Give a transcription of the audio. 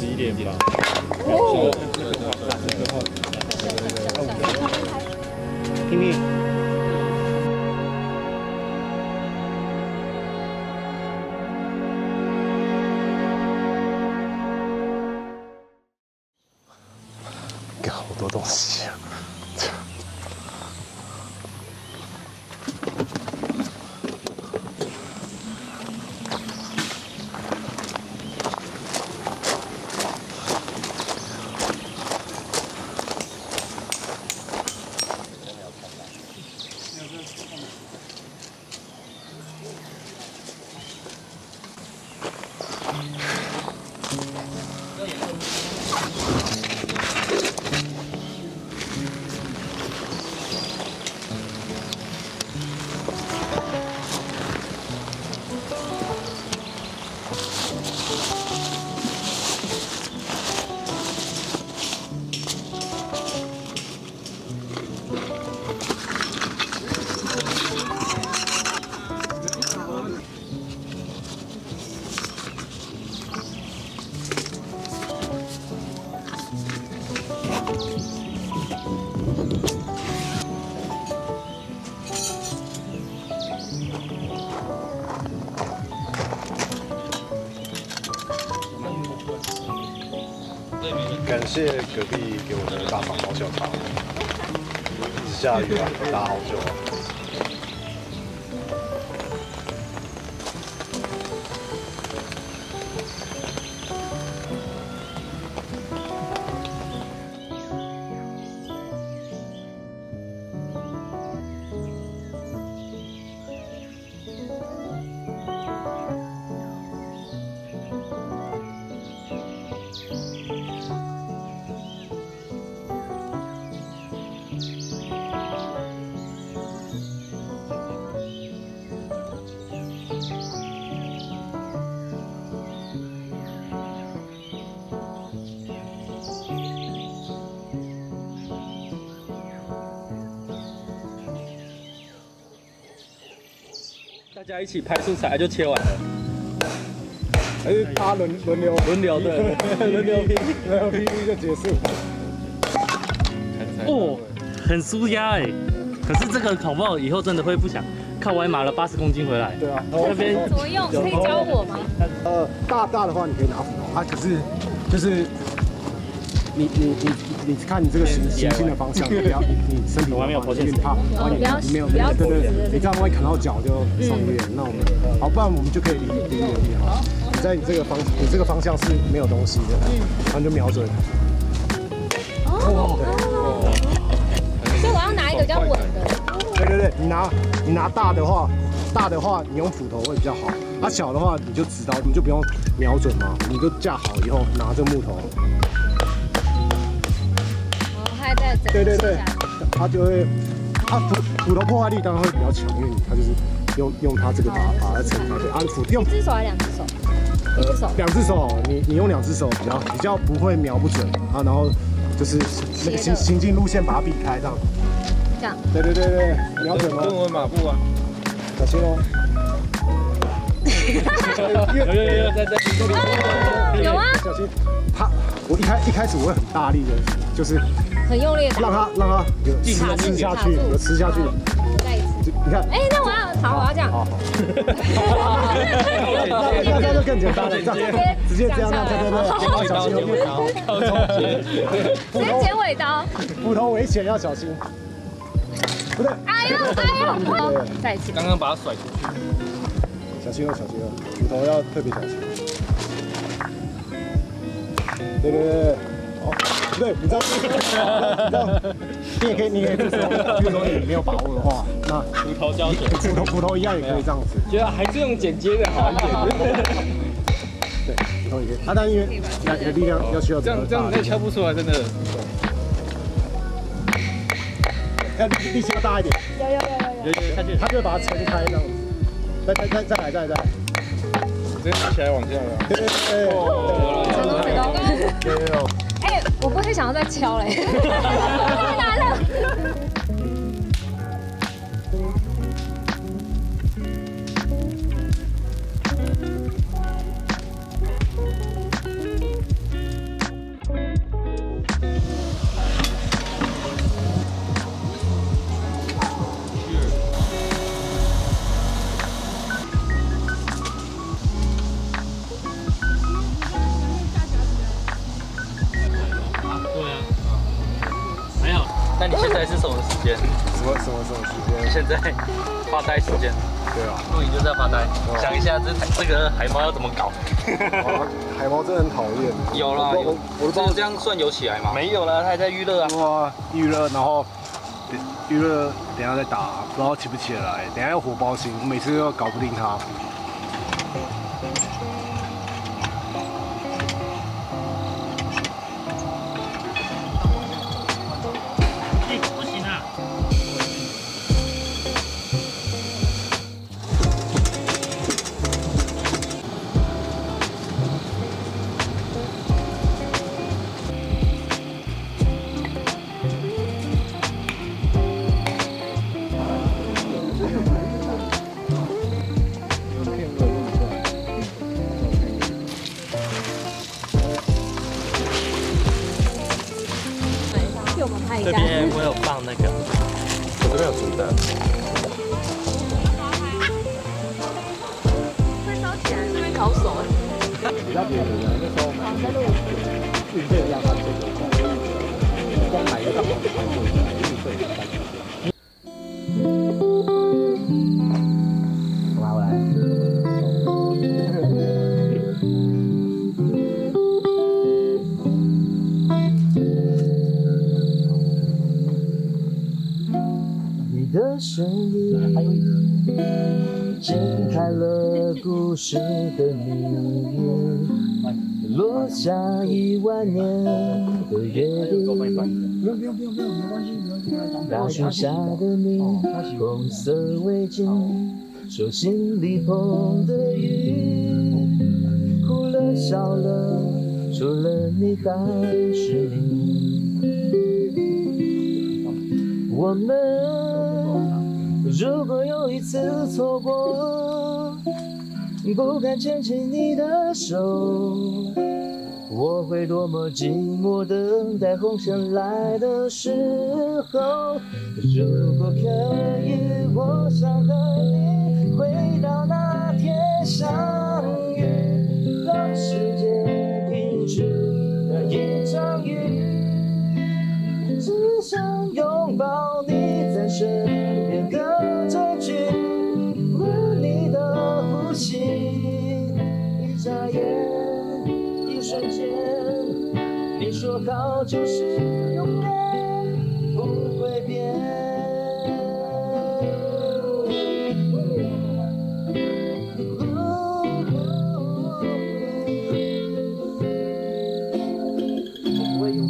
11点吧。拼命。 好多东西啊！感谢隔壁给我的大肠包小肠，一直下雨啊，打好久啊。大家一起拍素材就切完了，还是大家轮流的，轮流拼，轮流拼就结束。哦，很舒压哎。可是这个搞不好以后真的会不想靠歪马了80公斤回来。对啊，那边怎么用？可以教我吗？大的话你可以拿斧头啊，可是就是你看你这个行进的方向，不要你身体没有跑进去，怕不要对，你这样万一砍到脚就伤远。那我们好，不然我们就可以离远一点哈。你在你这个方向是没有东西的，然后你就瞄准。哦，所以我要拿一个比较稳的。对，你拿大的话你用斧头会比较好。小的话你就知道，你就不用瞄准嘛，你就架好以后拿着木头。 对，它就会，斧头破坏力当然会比较强，因为它就是用它这个把它撑开。对，斧用1只手还是2只手？1只手。2只手，你用2只手比较不会瞄不准啊，然后就是那个行进路线把它避开这样。这样。对，瞄准哦。跟我马步啊，小心哦。有在这。有啊。小心，我一开始我会很大力的，就是。 很用力的让它有吃下去，有吃下去。再一次，你看，哎，那我要这样。好，这样就更简单了，直接这样，对，小心直接剪尾刀，斧头危险要小心。不对，哎呦，再一次，刚刚把它甩出去，小心哦，斧头要特别小心。对。 对，你知道，你也可以这时候，比如说你没有把握的话，那斧头胶水，斧头一样也可以这样子。觉得还是用剪接的好一点。对，斧头也可以。但因为你的力量要需要这样你再敲不出来，真的。要力气要大一点。有，下去，他就会把它撑开这样子。再来。直接拿起来往下了。对。 哎，我不会想要再敲嘞，太难了。那你现在是什么时间？什么时间？现在发呆时间。对啊，录影就是在发呆，想一下这个海猫要怎么搞。海猫真的很讨厌。有啦，我都不知道这样算有起来吗？没有啦，它还在预热啊。哇，预热，然后预热，等一下再打，不知道起不起来。等一下要火爆心，我每次都搞不定它。不行啊！替我们拍一这下。边我有放那个，我这边有煮蛋。会烧起来，这边烤熟了。比较便宜的，那时候买运费要3,900块，光买一个蛋黄就超过运费3,000。我来。你的声音揭开了故事的谜语，落下10000年的约定。大树下的你，红色围巾，手心里捧的雨，哭了笑了，除了你还是你。我们如果有一次错过，不敢牵起你的手，我会多么寂寞等待红线来的时候。如果可以，我想和你回到那天相遇，让世界停止那一场雨，只想拥抱你在身边的证据，闻你的呼吸，一眨眼，一瞬间，你说好就是永远不会变。我会用